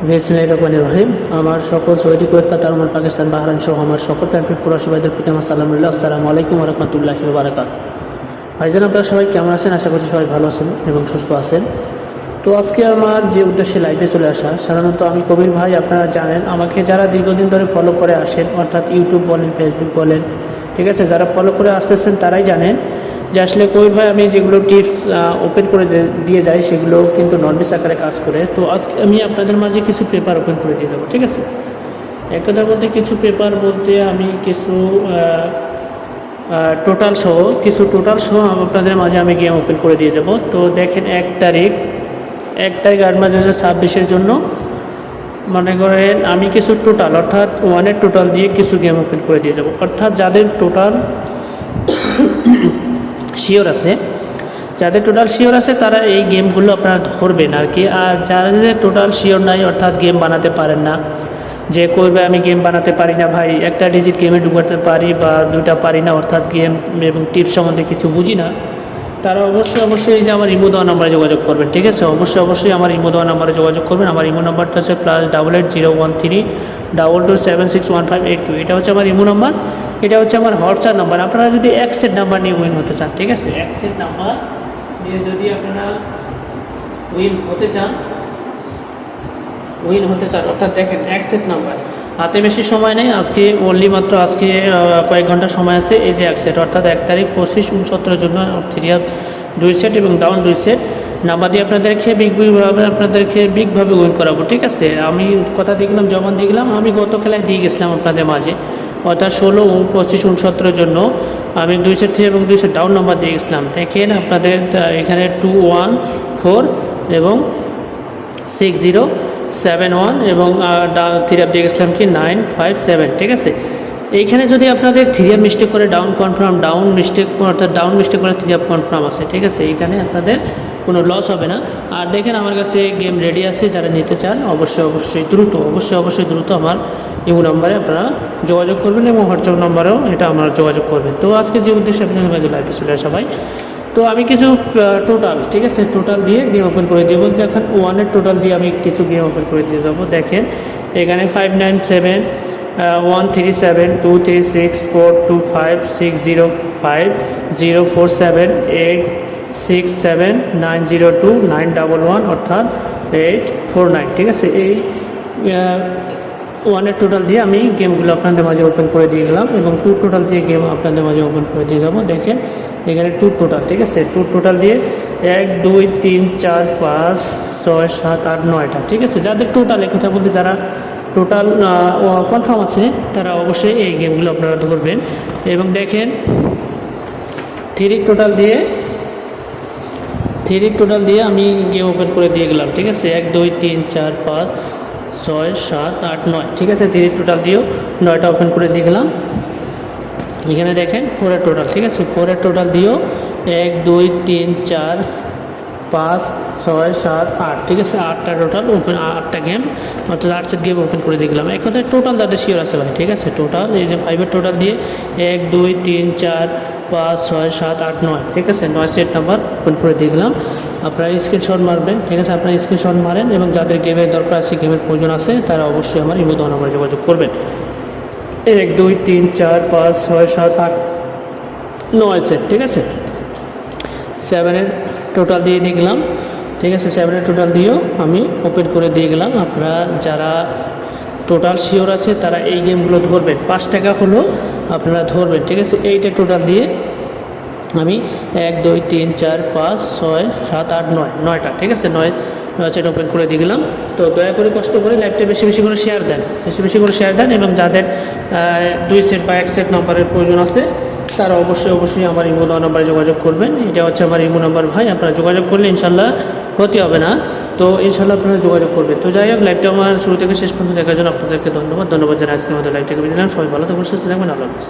বিসমিল্লাহির রহমানির রহিম। আমার সকল সৌদি, কুয়েত, কাতার, ওমান, পাকিস্তান, বাহরাইন সহ আমার সকল প্রাণপ্রিয় প্রবাসী ভাইদের প্রতি আমার আসসালামু আলাইকুম ওয়া রাহমাতুল্লাহি ওয়া বারাকাতুহু। ভাইজান, আপনারা সবাই কেমন আছেন? আশা করছি সবাই ভালো আছেন এবং সুস্থ আছেন। তো আজকে আমার যে উদ্দেশ্যে লাইভে চলে আসা, সাধারণত আমি কবির ভাই, আপনারা জানেন আমাকে যারা দীর্ঘদিন ধরে ফলো করে আসেন, অর্থাৎ ইউটিউব বলেন, ফেসবুক বলেন, ঠিক আছে, যারা ফলো করে আসতেছেন তারাই জানেন যে আসলে কবির ভাই আমি যেগুলো টিপস ওপেন করে দিয়ে যাই সেগুলো কিন্তু ননভেজ আকারে কাজ করে। তো আজকে আমি আপনাদের মাঝে কিছু পেপার ওপেন করে দিয়ে দেবো, ঠিক আছে। এক কথার মধ্যে কিছু পেপার বলতে আমি কিছু টোটাল সহ আপনাদের মাঝে আমি গেম ওপেন করে দিয়ে যাব। তো দেখেন 1 তারিখ 8 মার্চ 2026 জন্য মনে করেন আমি কিছু টোটাল অর্থাৎ ওয়ানের টোটাল দিয়ে কিছু গেম ওপেন করে দিয়ে যাব। অর্থাৎ যাদের টোটাল শিওর আছে তারা এই গেমগুলো আপনারা ধরবেন আর কি। আর যাদের টোটাল শিওর নাই, অর্থাৎ গেম বানাতে পারেন না, যে করবে আমি গেম বানাতে পারি না ভাই, একটা ডিজিট গেমে ঢুকাতে পারি বা দুইটা পারি না, অর্থাৎ গেম এবং টিপস সম্বন্ধে কিছু বুঝি না, তারা অবশ্যই যে আমার ইমো দেওয়া নাম্বারে যোগাযোগ করবেন, ঠিক আছে। অবশ্যই আমার ইমো দেওয়া নাম্বারে যোগাযোগ করবেন। আমার ইমো নাম্বারটা হচ্ছে +880132261582। এটা হচ্ছে আমার ইমো নাম্বার, এটা হচ্ছে আমার হোয়াটসঅ্যাপ নাম্বার। আপনারা যদি এক সেট নাম্বার নিয়ে উইন হতে চান, ঠিক আছে, এক সেট নাম্বার নিয়ে যদি আপনারা উইন হতে চান অর্থাৎ দেখেন এক সেট নাম্বার, হাতে বেশি সময় নেই, আজকে মাত্র কয়েক ঘন্টা সময় আছে। এই যে এক সেট, অর্থাৎ 1 তারিখ 25-69 জন্য 3 আপ 2 সেট এবং ডাউন 2 সেট নাম্বার দিয়ে আপনাদেরকে বিগভাবে উইন করাবো, ঠিক আছে। আমি কথা দিয়ে গেলাম, জবান দিয়ে গেলাম, আমি গত খেলায় দিয়ে গেছিলাম আপনাদের মাঝে, অর্থাৎ 16, 25, 69 জন্য আমি 2 সেট এবং 2 সেট ডাউন নাম্বার দিয়ে গেছিলাম। দেখেন আপনাদের এখানে 214 এবং 6071 এবং 3 আপ দিয়ে গেছিলাম কি 957, ঠিক আছে। এইখানে যদি আপনাদের 3 আপ মিস্টেক করে ডাউন কনফার্ম, ডাউন মিস্টেক করে 3 আপ কনফার্ম আছে, ঠিক আছে, এইখানে আপনাদের কোনো লস হবে না। আর দেখেন আমার কাছে গেম রেডি আছে, যারা নিতে চান অবশ্যই দ্রুত আমার ইমো নাম্বারে আপনারা যোগাযোগ করবেন এবং হোয়াটসঅ্যাপ নাম্বারেও এটা আমার যোগাযোগ করবেন। তো আজকে যে উদ্দেশ্যে আপনাদের মাঝে লাইভে চলে আসা ভাই, তো আমি কিছু টোটাল, ঠিক আছে, টোটাল দিয়ে গেম ওপেন করে দেবো। এখন ওয়ানের টোটাল দিয়ে আমি কিছু গেম ওপেন করে দিয়ে যাবো। দেখেন এখানে 597 137 236 425 605 047 867 902 911 অর্থাৎ 849, ঠিক আছে। এই ওয়ানের টোটাল দিয়ে আমি গেমগুলো আপনাদের মাঝে ওপেন করে দিয়ে গেলাম এবং 2 টোটাল দিয়ে গেম আপনাদের মাঝে ওপেন করে দিয়ে যাবো। দেখেন এখানে 2 টোটাল, ঠিক আছে, 2 টোটাল দিয়ে 1 2 3 4 5 6 7 8 9টা, ঠিক আছে। যাদের টোটাল, কথা বলতে যারা টোটাল কনফার্ম আছে তারা অবশ্যই এই গেমগুলো আপনারা ধরবেন। এবং দেখেন 3 টোটাল দিয়ে আমি গেম ওপেন করে দিয়ে গেলাম, ঠিক আছে। 1 2 3 4 5 6 7 8 9, ঠিক আছে। 3 টোটাল দিয়েও 9টা ওপেন করে দিয়ে গেলাম। এখানে দেখেন 4 টোটাল, ঠিক আছে, 4 টোটাল দিয়েও 1 2 3 4 5 6 7 8, ঠিক আছে, 8টা টোটাল ওপেন, 8টা গেম অর্থাৎ 8 সেট গেম ওপেন করে দিয়ে গেলাম। এক কথায় টোটাল যাদের শিওর আছে ভাই, ঠিক আছে, টোটাল এই যে 5 টোটাল দিয়ে 1 2 3 4 5 6 7 8 9, ঠিক আছে, 9 সেট নাম্বার ওপেন করে দিয়ে গেলাম। আপনারা স্ক্রিনশট মারবেন, ঠিক আছে, আপনারা স্ক্রিনশট মারেন এবং যাদের গেমের দরকার আছে, গেমের প্রয়োজন আছে, তারা অবশ্যই আমার ইমো দেওয়া নাম্বারে যোগাযোগ করবেন। 1 2 3 4 5 6 7 8 9 সেট, ঠিক আছে। 7 টোটাল দিয়ে গেলাম, ঠিক আছে, 7 টোটাল দিয়েও আমি ওপেন করে দিয়ে গেলাম। আপনারা যারা টোটাল শিওর আছে তারা এই গেমগুলো ধরবেন, 5 টাকা হলো আপনারা ধরবেন, ঠিক আছে। 8 টোটাল দিয়ে আমি 1 2 3 4 5 6 7 8 9 9টা, ঠিক আছে, 9 সেট ওপেন করে দিয়ে গেলাম। তো দয়া করে কষ্ট করে লাইভটা বেশি করে শেয়ার দেন এবং যাদের 2 সেট বা 1 সেট নাম্বারের প্রয়োজন আছে তারা অবশ্যই আমার ইমো দেওয়া নাম্বারে যোগাযোগ করবেন। এটা হচ্ছে আমার ইমো নাম্বার ভাই, আপনারা যোগাযোগ করলে ইনশাল্লাহ ক্ষতি হবে না। তো ইনশাল্লাহ আপনারা যোগাযোগ করবেন। তো যাই হোক, লাইভটা আমার শুরু থেকে শেষ পর্যন্ত দেখার জন্য আপনাদেরকে ধন্যবাদ জানাই। আজকে আমাদের লাইভ থেকে বিদায় নিলাম। সবাই ভালো থাকবেন, সুস্থ থাকবেন, আল্লাহ হাফেজ।